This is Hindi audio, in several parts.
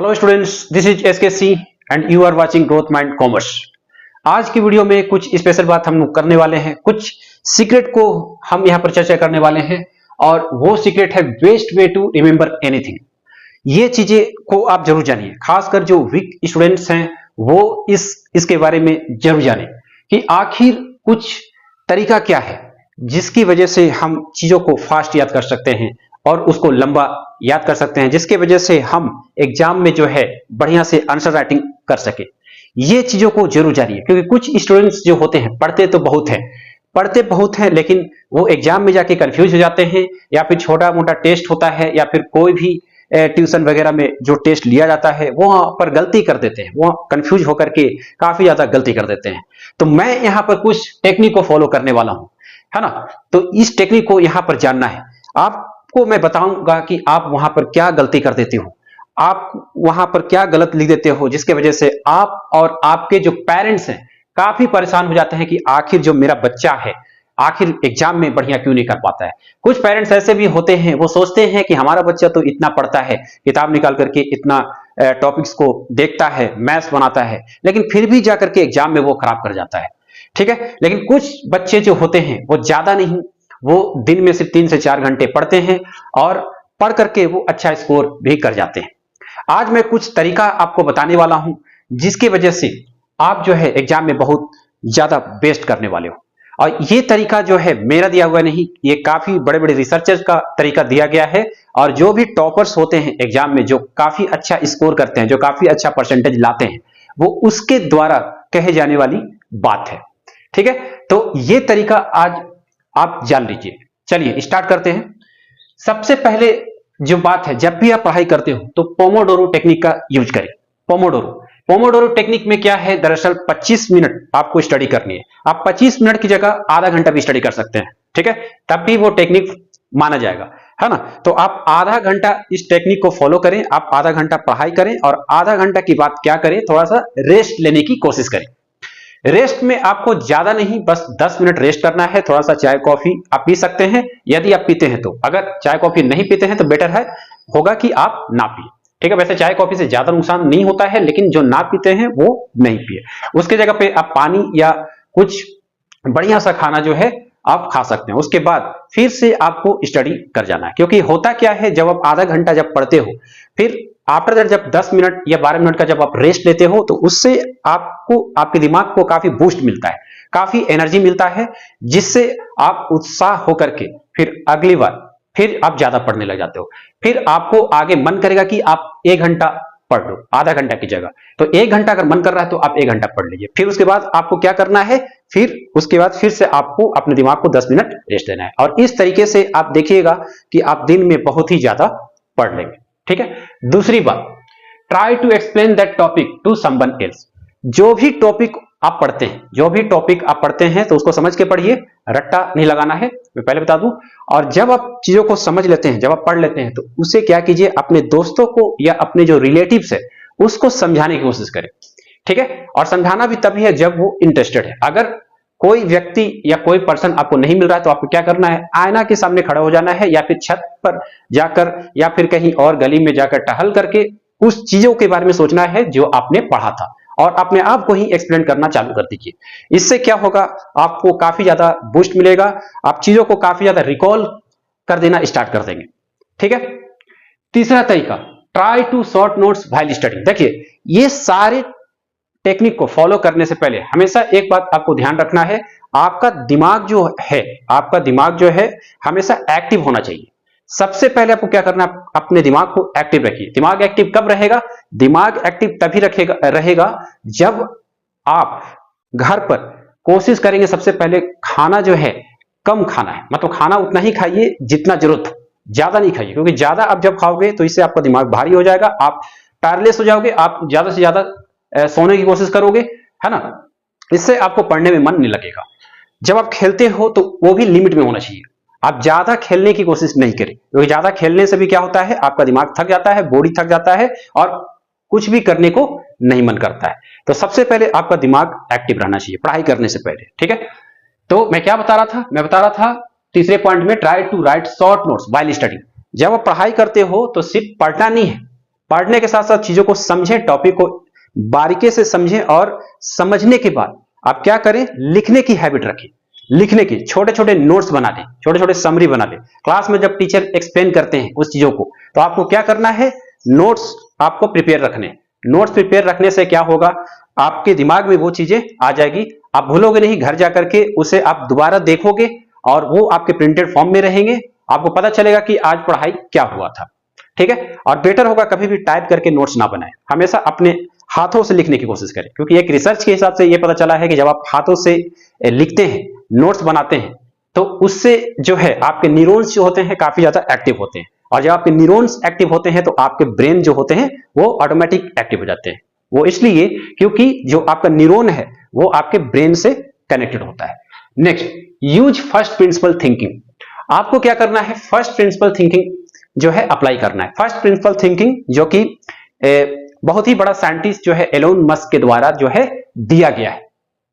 Hello students, this is SKC and you are watching growth mind commerce. आज की वीडियो में कुछ स्पेशल बात हम करने वाले हैं, कुछ सीक्रेट को हम यहां पर चर्चा करने वाले हैं और वो सीक्रेट है best way to remember anything. ये चीजें को आप जरूर जानिए, खासकर जो वीक स्टूडेंट्स हैं वो इसके बारे में जरूर जानें कि आखिर कुछ तरीका क्या है जिसकी वजह से हम चीजों को फास्ट याद कर सकते हैं और उसको लंबा याद कर सकते हैं, जिसके वजह से हम एग्जाम में जो है बढ़िया से आंसर राइटिंग कर सके। ये चीजों को जरूर जानिए, क्योंकि कुछ स्टूडेंट्स जो होते हैं पढ़ते बहुत हैं लेकिन वो एग्जाम में जाके कंफ्यूज हो जाते हैं, या फिर छोटा मोटा टेस्ट होता है या फिर कोई भी ट्यूशन वगैरह में जो टेस्ट लिया जाता है वहां पर गलती कर देते हैं, वो कंफ्यूज होकर के काफी ज्यादा गलती कर देते हैं। तो मैं यहाँ पर कुछ टेक्निक को फॉलो करने वाला हूं, है ना। तो इस टेक्निक को यहाँ पर जानना है, आपको मैं बताऊंगा कि आप वहां पर क्या गलती कर देते हो, आप वहां पर क्या गलत लिख देते हो, जिसके वजह से आप और आपके जो पेरेंट्स हैं काफी परेशान हो जाते हैं कि आखिर जो मेरा बच्चा है आखिर एग्जाम में बढ़िया क्यों नहीं कर पाता है। कुछ पेरेंट्स ऐसे भी होते हैं, वो सोचते हैं कि हमारा बच्चा तो इतना पढ़ता है, किताब निकाल करके इतना टॉपिक्स को देखता है, मैथ्स बनाता है, लेकिन फिर भी जाकर के एग्जाम में वो खराब कर जाता है। ठीक है, लेकिन कुछ बच्चे जो होते हैं वो ज्यादा नहीं, वो दिन में सिर्फ 3 से 4 घंटे पढ़ते हैं और पढ़ करके वो अच्छा स्कोर भी कर जाते हैं। आज मैं कुछ तरीका आपको बताने वाला हूं जिसकी वजह से आप जो है एग्जाम में बहुत ज्यादा बेस्ट करने वाले हो। और ये तरीका जो है मेरा दिया हुआ नहीं, ये काफी बड़े बड़े रिसर्चर्स का तरीका दिया गया है, और जो भी टॉपर्स होते हैं एग्जाम में, जो काफी अच्छा स्कोर करते हैं, जो काफी अच्छा परसेंटेज लाते हैं, वो उसके द्वारा कहे जाने वाली बात है। ठीक है, तो ये तरीका आज आप जान लीजिए। चलिए स्टार्ट करते हैं। सबसे पहले जो बात है, जब भी आप पढ़ाई करते हो तो पोमोडोरो टेक्निक का यूज करें। पोमोडोरो टेक्निक में क्या है, दरअसल 25 मिनट आपको स्टडी करनी है। आप 25 मिनट की जगह आधा घंटा भी स्टडी कर सकते हैं, ठीक है, तब भी वो टेक्निक माना जाएगा, है ना। तो आप आधा घंटा इस टेक्निक को फॉलो करें, आप आधा घंटा पढ़ाई करें और आधा घंटा की बात क्या करें, थोड़ा सा रेस्ट लेने की कोशिश करें। रेस्ट में आपको ज्यादा नहीं, बस 10 मिनट रेस्ट करना है। थोड़ा सा चाय कॉफी आप पी सकते हैं यदि आप पीते हैं तो, अगर चाय कॉफी नहीं पीते हैं तो बेटर है होगा कि आप ना पिए। ठीक है, वैसे चाय कॉफी से ज्यादा नुकसान नहीं होता है, लेकिन जो ना पीते हैं वो नहीं पिए। उसके जगह पे आप पानी या कुछ बढ़िया सा खाना जो है आप खा सकते हैं। उसके बाद फिर से आपको स्टडी कर जाना है, क्योंकि होता क्या है, जब आप आधा घंटा जब पढ़ते हो, फिर आफ्टर दैट जब 10 मिनट या 12 मिनट का जब आप रेस्ट लेते हो, तो उससे आपको आपके दिमाग को काफी बूस्ट मिलता है, काफी एनर्जी मिलता है, जिससे आप उत्साह होकर के फिर अगली बार फिर आप ज्यादा पढ़ने लग जाते हो। फिर आपको आगे मन करेगा कि आप 1 घंटा पढ़ लो आधा घंटा की जगह। तो 1 घंटा अगर मन कर रहा है तो आप 1 घंटा पढ़ लीजिए। फिर उसके बाद आपको क्या करना है, फिर उसके बाद फिर से आपको अपने दिमाग को 10 मिनट रेस्ट देना है, और इस तरीके से आप देखिएगा कि आप दिन में बहुत ही ज्यादा पढ़ लेंगे। ठीक है, दूसरी बात, try to explain that topic to someone else. जो भी टॉपिक आप पढ़ते हैं तो उसको समझ के पढ़िए, रट्टा नहीं लगाना है, मैं पहले बता दूं। और जब आप चीजों को समझ लेते हैं, जब आप पढ़ लेते हैं, तो उसे क्या कीजिए, अपने दोस्तों को या अपने जो रिलेटिव्स है उसको समझाने की कोशिश करें। ठीक है, और समझाना भी तभी है जब वो इंटरेस्टेड है। अगर कोई व्यक्ति या कोई पर्सन आपको नहीं मिल रहा है तो आपको क्या करना है, आईना के सामने खड़ा हो जाना है, या फिर छत पर जाकर या फिर कहीं और गली में जाकर टहल करके उस चीजों के बारे में सोचना है जो आपने पढ़ा था, और अपने आप को ही एक्सप्लेन करना चालू कर दीजिए। इससे क्या होगा, आपको काफी ज्यादा बूस्ट मिलेगा, आप चीजों को काफी ज्यादा रिकॉल कर देना स्टार्ट कर देंगे। ठीक है, तीसरा तरीका, try to short notes while study. देखिए, ये सारे टेक्निक को फॉलो करने से पहले हमेशा एक बात आपको ध्यान रखना है, आपका दिमाग जो है हमेशा एक्टिव होना चाहिए। सबसे पहले आपको क्या करना है, अपने दिमाग को एक्टिव रखिए। दिमाग एक्टिव कब रहेगा, दिमाग एक्टिव तभी रहेगा जब आप घर पर कोशिश करेंगे सबसे पहले खाना जो है कम खाना है, मतलब खाना उतना ही खाइए जितना जरूरत हो, ज्यादा नहीं खाइए, क्योंकि ज्यादा आप जब खाओगे तो इससे आपका दिमाग भारी हो जाएगा, आप टायरलेस हो जाओगे, आप ज्यादा से ज्यादा सोने की कोशिश करोगे, है ना। इससे आपको पढ़ने में मन नहीं लगेगा। जब आप खेलते हो तो वो भी लिमिट में होना चाहिए, आप ज्यादा खेलने की कोशिश नहीं करें, क्योंकि ज्यादा खेलने से भी क्या होता है, आपका दिमाग थक जाता है, बॉडी थक जाता है और कुछ भी करने को नहीं मन करता है। तो सबसे पहले आपका दिमाग एक्टिव रहना चाहिए पढ़ाई करने से पहले। ठीक है, तो मैं क्या बता रहा था, मैं बता रहा था तीसरे पॉइंट में, try to write short notes while study. जब आप पढ़ाई करते हो तो सिर्फ पढ़ना नहीं है, पढ़ने के साथ साथ चीजों को समझें, टॉपिक को बारीकी से समझें और समझने के बाद आप क्या करें, लिखने की हैबिट रखें। लिखने की छोटे छोटे नोट्स बना लें, छोटे छोटे समरी बना लें। क्लास में जब टीचर एक्सप्लेन करते हैं उस चीजों को, तो आपको क्या करना है, नोट्स आपको प्रिपेयर रखने। नोट्स प्रिपेयर रखने से क्या होगा, आपके दिमाग में वो चीजें आ जाएगी, आप भूलोगे नहीं, घर जाकर के उसे आप दोबारा देखोगे और वो आपके प्रिंटेड फॉर्म में रहेंगे, आपको पता चलेगा कि आज पढ़ाई क्या हुआ था। ठीक है, और बेटर होगा कभी भी टाइप करके नोट्स ना बनाएं, हमेशा अपने हाथों से लिखने की कोशिश करें, क्योंकि एक रिसर्च के हिसाब से ये पता चला है कि जब आप हाथों से लिखते हैं, नोट्स बनाते हैं, तो उससे जो है आपके न्यूरॉन्स जो होते हैं काफी ज्यादा एक्टिव होते हैं, और जब आपके न्यूरॉन्स एक्टिव होते हैं तो आपके ब्रेन जो होते हैं वो ऑटोमेटिक एक्टिव हो जाते हैं। वो इसलिए क्योंकि जो आपका न्यूरॉन है वो आपके ब्रेन से कनेक्टेड होता है। Next, use first principle thinking. आपको क्या करना है, फर्स्ट प्रिंसिपल थिंकिंग जो है अप्लाई करना है। फर्स्ट प्रिंसिपल थिंकिंग जो कि बहुत ही बड़ा साइंटिस्ट जो है एलोन मस्क के द्वारा जो है दिया गया है।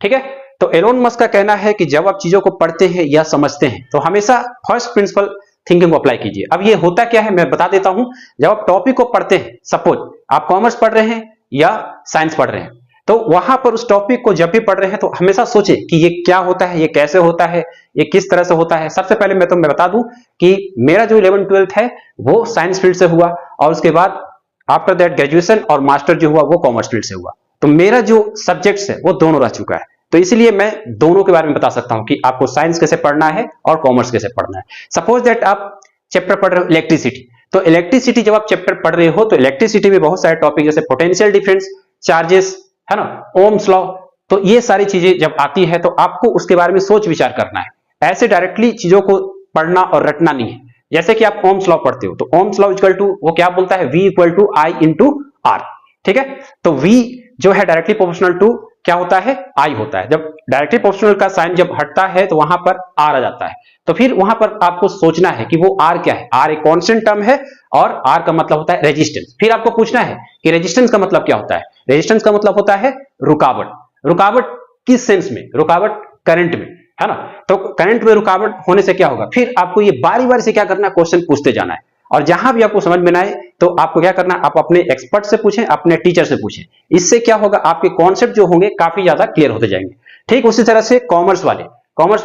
ठीक है, तो एलोन मस्क का कहना है कि जब आप चीजों को पढ़ते हैं या समझते हैं तो हमेशा फर्स्ट प्रिंसिपल थिंकिंग को अप्लाई कीजिए। अब ये होता क्या है मैं बता देता हूं। जब आप टॉपिक को पढ़ते हैं, सपोज आप कॉमर्स पढ़ रहे हैं या साइंस पढ़ रहे हैं, तो वहां पर उस टॉपिक को जब भी पढ़ रहे हैं तो हमेशा सोचें कि ये क्या होता है, ये कैसे होता है, ये किस तरह से होता है। सबसे पहले मैं बता दूं कि मेरा जो 11th-12th है वो साइंस फील्ड से हुआ, और उसके बाद आफ्टर दैट ग्रेजुएशन और मास्टर जो हुआ वो कॉमर्स फील्ड से हुआ। तो मेरा जो सब्जेक्ट्स है वो दोनों रह चुका है, तो इसलिए मैं दोनों के बारे में बता सकता हूं कि आपको साइंस कैसे पढ़ना है और कॉमर्स कैसे पढ़ना है। सपोज दैट आप चैप्टर पढ़ रहे हो इलेक्ट्रिसिटी, तो इलेक्ट्रिसिटी जब आप चैप्टर पढ़ रहे हो तो इलेक्ट्रिसिटी में बहुत सारे टॉपिक जैसे पोटेंशियल डिफरेंस, चार्जेस, है ना, ओम्स लॉ, तो ये सारी चीजें जब आती है तो आपको उसके बारे में सोच विचार करना है। ऐसे डायरेक्टली चीजों को पढ़ना और रटना नहीं है। जैसे कि आप ओम्स लॉ पढ़ते हो तो ओम्स लॉ इक्वल टू वो क्या बोलता है, V equal to I into R। ठीक है, तो V जो है डायरेक्टली प्रोपोर्शनल टू क्या होता है, I होता है। जब डायरेक्टली प्रोपोर्शनल का साइन जब हटता है तो वहां पर R आ जाता है। तो फिर वहां पर आपको सोचना है कि वो R क्या है। R एक कांस्टेंट टर्म है और R का मतलब होता है रेजिस्टेंस। फिर आपको पूछना है कि रेजिस्टेंस का मतलब क्या होता है। रेजिस्टेंस का मतलब होता है रुकावट। रुकावट किस सेंस में, रुकावट करंट में, है ना। तो करंट में रुकावट होने से क्या होगा, फिर आपको ये बारी बारी से क्या करना है, क्वेश्चन पूछते जाना है। और जहां भी आपको समझ में ना आए तो आपको क्या करना है, आप अपने एक्सपर्ट से पूछें, अपने टीचर से पूछें। इससे क्या होगा, आपके कॉन्सेप्ट जो होंगे काफी ज्यादा क्लियर होते जाएंगे। ठीक उसी तरह से कॉमर्स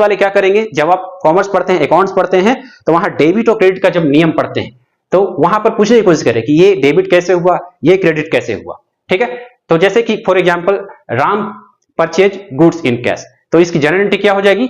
वाले क्या करेंगे, जब आप कॉमर्स पढ़ते हैं, अकाउंट्स पढ़ते हैं, तो वहां डेबिट और क्रेडिट का जब नियम पढ़ते हैं तो वहां पर पूछने की कोशिश करें कि ये डेबिट कैसे हुआ, ये क्रेडिट कैसे हुआ। ठीक है, तो जैसे कि for example Ram purchase goods in cash, तो इसकी जनरलिटी क्या हो जाएगी,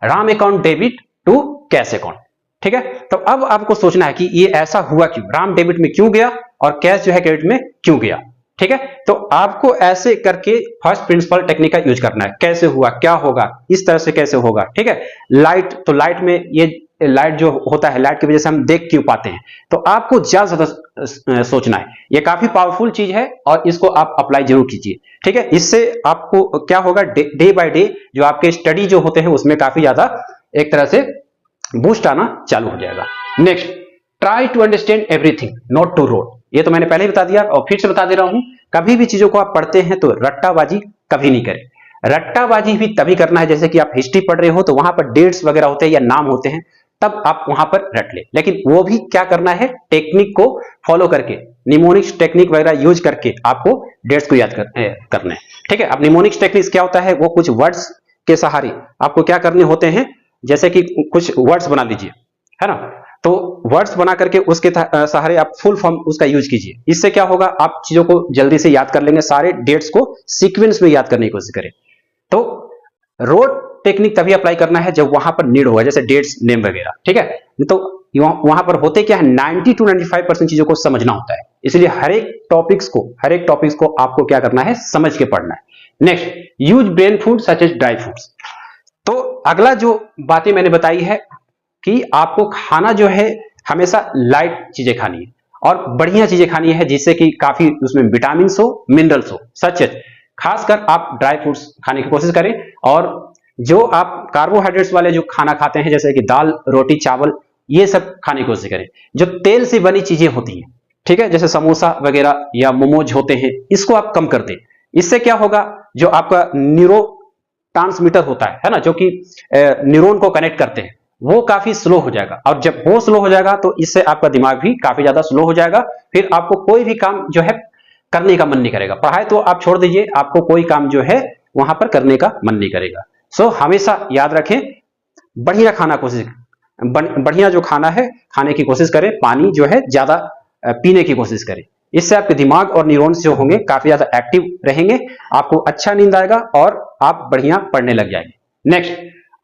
Ram account debit to cash account. ठीक है, तो अब आपको सोचना है कि ये ऐसा हुआ क्यों, राम डेबिट में क्यों गया और कैश जो है क्रेडिट में क्यों गया। ठीक है, तो आपको ऐसे करके फर्स्ट प्रिंसिपल टेक्निक का यूज करना है। कैसे हुआ, क्या होगा, इस तरह से कैसे होगा। ठीक है, लाइट, तो लाइट में ये लाइट जो होता है, लाइट की वजह से हम देख क्यों पाते हैं, तो आपको ज्यादा सोचना है। ये काफी पावरफुल चीज है और इसको आप अप्लाई जरूर कीजिए। ठीक है, इससे आपको क्या होगा, डे बाय डे जो आपके स्टडी जो होते हैं उसमें काफी ज्यादा एक तरह से बूस्ट आना चालू हो जाएगा। Next, try to understand everything not to rote. ये तो मैंने पहले ही बता दिया और फिर से बता दे रहा हूं, कभी भी चीजों को आप पढ़ते हैं तो रट्टाबाजी कभी नहीं करें। रट्टाबाजी भी तभी करना है जैसे कि आप हिस्ट्री पढ़ रहे हो तो वहां पर डेट्स वगैरह होते हैं या नाम होते हैं, तब आप वहां पर रट ले। लेकिन वो भी क्या करना है, टेक्निक को फॉलो करके, निमोनिक्स टेक्निक वगैरह यूज करके आपको डेट्स को याद करना है। ठीक है, अब निमोनिक्स टेक्निक्स क्या होता है, वो कुछ वर्ड्स के सहारे आपको क्या करने होते हैं, जैसे कि कुछ वर्ड्स बना लीजिए, है ना, तो वर्ड्स बना करके उसके सहारे आप फुल फॉर्म उसका यूज कीजिए। इससे क्या होगा, आप चीजों को जल्दी से याद कर लेंगे, सारे डेट्स को सीक्वेंस में याद करने की कोशिश करें। तो रोट टेक्निक तभी अप्लाई करना है जब वहां पर नीड होगा, जैसे डेट्स नेम वगैरह। ठीक है, तो वहां पर होते क्या है, 90 to 95% चीजों को समझना होता है, इसलिए हर एक टॉपिक्स को आपको क्या करना है, समझ के पढ़ना है। Next, use brain food such as dry fruits. तो अगला जो बातें मैंने बताई है कि आपको खाना जो है हमेशा लाइट चीजें खानी है और बढ़िया चीजें खानी है, जिससे कि काफी उसमें विटामिन हो, मिनरल्स हो। सच है, खासकर आप ड्राई फ्रूट्स खाने की कोशिश करें। और जो आप कार्बोहाइड्रेट्स वाले जो खाना खाते हैं जैसे कि दाल, रोटी, चावल, ये सब खाने की कोशिश करें। जो तेल से बनी चीजें होती हैं, ठीक है, जैसे समोसा वगैरह या मोमोज होते हैं, इसको आप कम कर दें। इससे क्या होगा, जो आपका न्यूरो ट्रांसमीटर होता है ना, जो कि न्यूरॉन को कनेक्ट करते हैं, वो काफी स्लो हो जाएगा, और जब वो स्लो हो जाएगा तो इससे आपका दिमाग भी काफी ज्यादा स्लो हो जाएगा, फिर आपको कोई भी काम जो है करने का मन नहीं करेगा। पढ़ाई तो आप छोड़ दीजिए, आपको कोई काम जो है वहां पर करने का मन नहीं करेगा। सो हमेशा याद रखें, बढ़िया खाना कोशिश, बढ़िया जो खाना है खाने की कोशिश करें, पानी जो है ज्यादा पीने की कोशिश करें। इससे आपके दिमाग और न्यूरॉन्स जो होंगे काफी ज्यादा एक्टिव रहेंगे, आपको अच्छा नींद आएगा और आप बढ़िया पढ़ने लग जाएंगे। नेक्स्ट,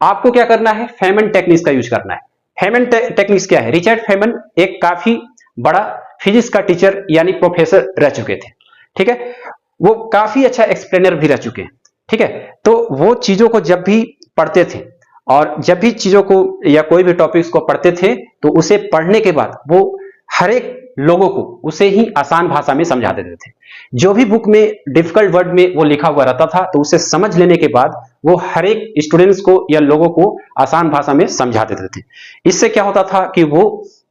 आपको क्या करना है, फेमन टेक्निक्स का यूज करना है। फेमन टेक्निक्स क्या है? रिचर्ड फेमन एक काफी बड़ा फिजिक्स का टीचर यानी प्रोफेसर रह चुके थे, ठीक है। वो काफी अच्छा एक्सप्लेनर भी रह चुके हैं, ठीक है। तो वो चीजों को जब भी पढ़ते थे और जब भी चीजों को या कोई भी टॉपिक्स को पढ़ते थे तो उसे पढ़ने के बाद वो हर एक लोगों को उसे ही आसान भाषा में समझा देते थे। जो भी बुक में डिफिकल्ट वर्ड में वो लिखा हुआ रहता था तो उसे समझ लेने के बाद वो हर एक स्टूडेंट्स को या लोगों को आसान भाषा में समझा देते थे। इससे क्या होता था कि वो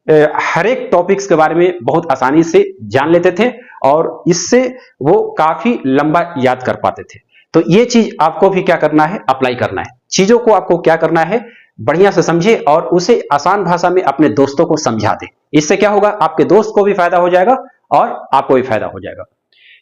हर एक टॉपिक्स के बारे में बहुत आसानी से जान लेते थे और इससे वो काफी लंबा याद कर पाते थे। तो ये चीज आपको भी क्या करना है, अप्लाई करना है। चीजों को आपको क्या करना है, बढ़िया से समझे और उसे आसान भाषा में अपने दोस्तों को समझा दे। इससे क्या होगा, आपके दोस्त को भी फायदा हो जाएगा और आपको भी फायदा हो जाएगा।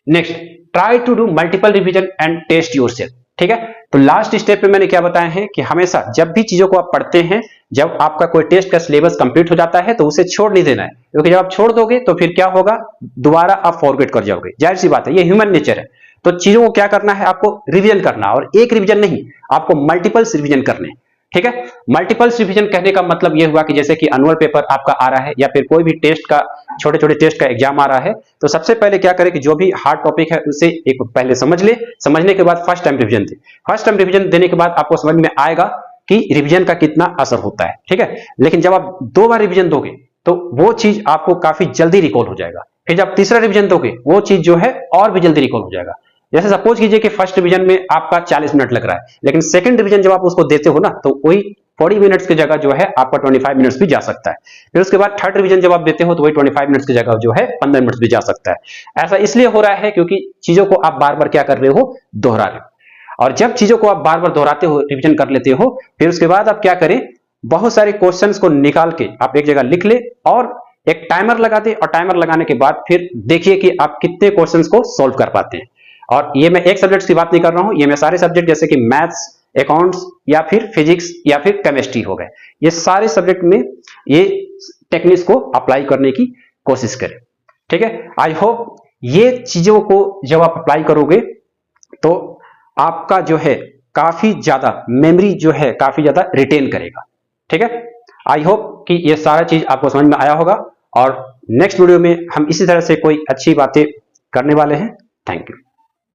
Next, try to do multiple revision and test yourself, ठीक है। तो लास्ट स्टेप पे मैंने क्या बताया है कि हमेशा जब भी चीजों को आप पढ़ते हैं, जब आपका कोई टेस्ट का सिलेबस कंप्लीट हो जाता है तो उसे छोड़ नहीं देना है, क्योंकि जब आप छोड़ दोगे तो फिर क्या होगा, दोबारा आप फॉरगेट कर जाओगे। जाहिर सी बात है, ये ह्यूमन नेचर है। तो चीजों को क्या करना है, आपको रिवीजन करना, और एक रिवीजन नहीं, आपको मल्टीपल्स रिवीजन करने, ठीक है। मल्टीपल्स रिवीजन कहने का मतलब यह हुआ कि जैसे कि एनुअल पेपर आपका आ रहा है या फिर कोई भी टेस्ट का, छोटे छोटे टेस्ट का एग्जाम आ रहा है, तो सबसे पहले क्या करें कि जो भी हार्ड टॉपिक है उसे एक पहले समझ ले, समझने के बाद फर्स्ट टाइम रिवीजन दे। फर्स्ट टाइम रिवीजन देने के बाद आपको समझ में आएगा कि रिवीजन का कितना असर होता है, ठीक है। लेकिन जब आप 2 बार रिवीजन दोगे तो वो चीज आपको काफी जल्दी रिकॉल हो जाएगा। फिर जब तीसरा रिवीजन दोगे वो चीज जो है और भी जल्दी रिकॉल हो जाएगा। जैसे सपोज कीजिए कि फर्स्ट रिवीजन में आपका 40 मिनट लग रहा है, लेकिन सेकंड रिवीजन जब आप उसको देते हो ना तो वही 40 मिनट्स की जगह जो है आपका 25 मिनट्स भी जा सकता है। फिर उसके बाद थर्ड रिवीजन जब आप देते हो तो वही 25 मिनट्स की जगह जो है 15 मिनट्स भी जा सकता है। ऐसा इसलिए हो रहा है क्योंकि चीजों को आप बार बार क्या कर रहे हो, दोहरा रहे हो। और जब चीजों को आप बार बार दोहराते हो, रिवीजन कर लेते हो, फिर उसके बाद आप क्या करें, बहुत सारे क्वेश्चंस को निकाल के आप एक जगह लिख ले और एक टाइमर लगा दे, और टाइमर लगाने के बाद फिर देखिए कि आप कितने क्वेश्चंस को सॉल्व कर पाते हैं। और ये मैं एक सब्जेक्ट की बात नहीं कर रहा हूं, ये मैं सारे सब्जेक्ट जैसे कि मैथ्स, अकाउंट्स या फिर फिजिक्स या फिर केमिस्ट्री हो गए, ये सारे सब्जेक्ट में ये टेक्निक्स को अप्लाई करने की कोशिश करें, ठीक है। आई होप ये चीजों को जब आप अप्लाई करोगे तो आपका जो है काफी ज्यादा मेमोरी जो है काफी ज्यादा रिटेन करेगा, ठीक है। आई होप कि ये सारा चीज आपको समझ में आया होगा, और नेक्स्ट वीडियो में हम इसी तरह से कोई अच्छी बातें करने वाले हैं। Thank you.